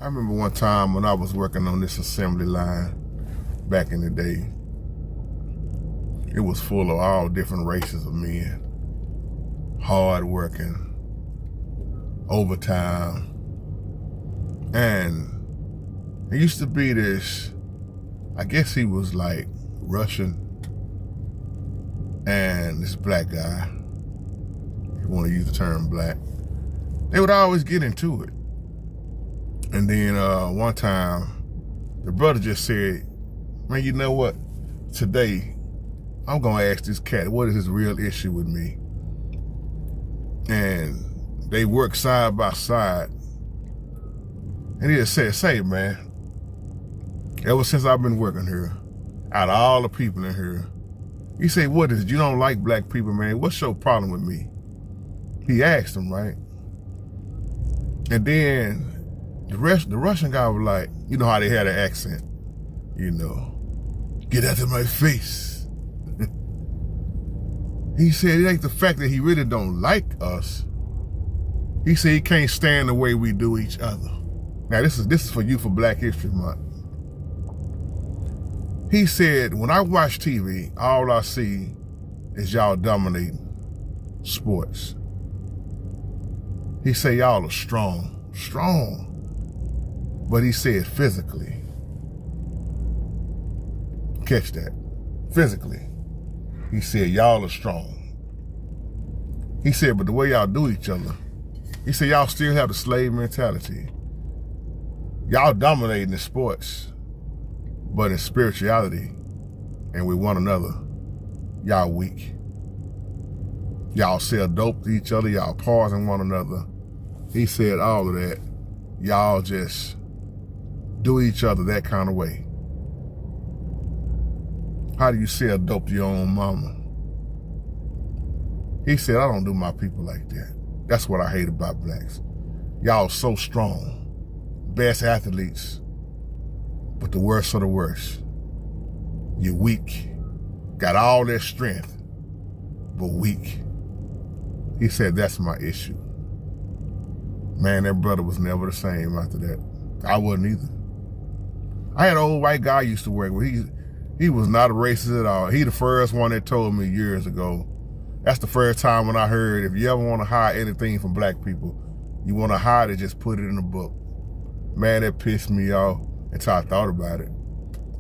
I remember one time when I was working on this assembly line back in the day, it was full of all different races of men, hard working, overtime, and there used to be this, I guess he was like Russian, and this black guy, if you want to use the term black, they would always get into it. And then one time, the brother just said, man, you know what? Today, I'm going to ask this cat, what is his real issue with me? And they work side by side. And he just said, say, man, ever since I've been working here, out of all the people in here, he said, what is it? You don't like black people, man. What's your problem with me? He asked him, right? And then the Russian guy was like, you know how they had an accent, you know, get out of my face. He said it ain't the fact that he really don't like us. He said he can't stand the way we do each other. Now this is for you for Black History Month. He said, when I watch TV, all I see is y'all dominating sports. He said y'all are strong. But he said physically. Catch that. Physically. He said y'all are strong. He said, but the way y'all do each other, he said y'all still have the slave mentality. Y'all dominating in sports, but in spirituality and with one another, y'all weak. Y'all sell dope to each other, y'all poison one another. He said all of that. Y'all just do each other that kind of way. How do you sell dope to your own mama? He said, I don't do my people like that. That's what I hate about blacks. Y'all so strong, best athletes, but the worst of the worst. You're weak, got all that strength, but weak. He said, that's my issue. Man, that brother was never the same after that. I wasn't either. I had an old white guy I used to work with. He was not a racist at all. He the first one that told me years ago. That's the first time when I heard, if you ever want to hide anything from black people, you want to hide it, just put it in a book. Man, that pissed me off until I thought about it.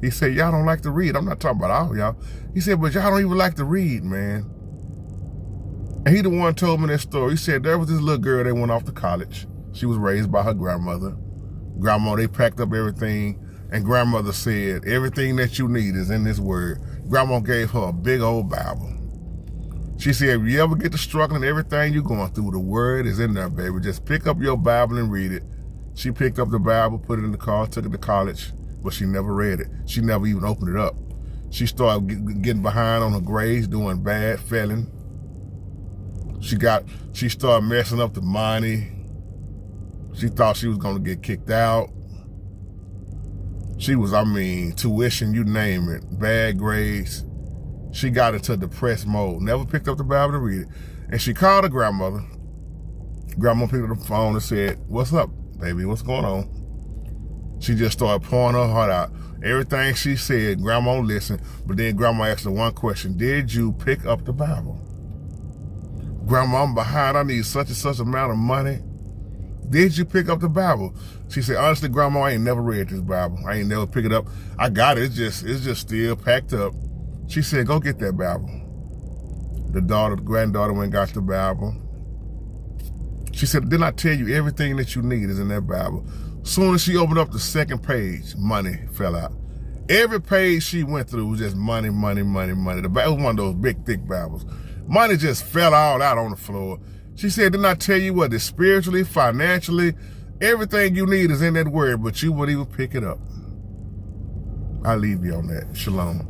He said, y'all don't like to read. I'm not talking about all y'all. He said, but y'all don't even like to read, man. And he the one told me that story. He said there was this little girl that went off to college. She was raised by her grandmother. Grandma, they packed up everything, and grandmother said, everything that you need is in this word. Grandma gave her a big old Bible. She said, if you ever get to struggling, everything you're going through, the word is in there, baby. Just pick up your Bible and read it. She picked up the Bible, put it in the car, took it to college, but she never read it. She never even opened it up. She started getting behind on her grades, doing bad, failing. She started messing up the money. She thought she was gonna get kicked out. She was, tuition, you name it, bad grades. She got into depressed mode, never picked up the Bible to read it. And she called her grandmother. Grandma picked up the phone and said, what's up, baby, what's going on? She just started pouring her heart out. Everything she said, grandma listened, but then grandma asked her one question, did you pick up the Bible? Grandma, I'm behind, I need such and such amount of money. Did you pick up the Bible? She said, honestly, grandma, I ain't never read this Bible. I ain't never picked it up. I got it, it's just still packed up. She said, go get that Bible. The granddaughter went and got the Bible. She said, didn't I tell you everything that you need is in that Bible? Soon as she opened up the second page, money fell out. Every page she went through was just money, money, money, money. The Bible was one of those big, thick Bibles. Money just fell all out on the floor. She said, didn't I tell you what, spiritually, financially, everything you need is in that word, but you wouldn't even pick it up. I leave you on that. Shalom.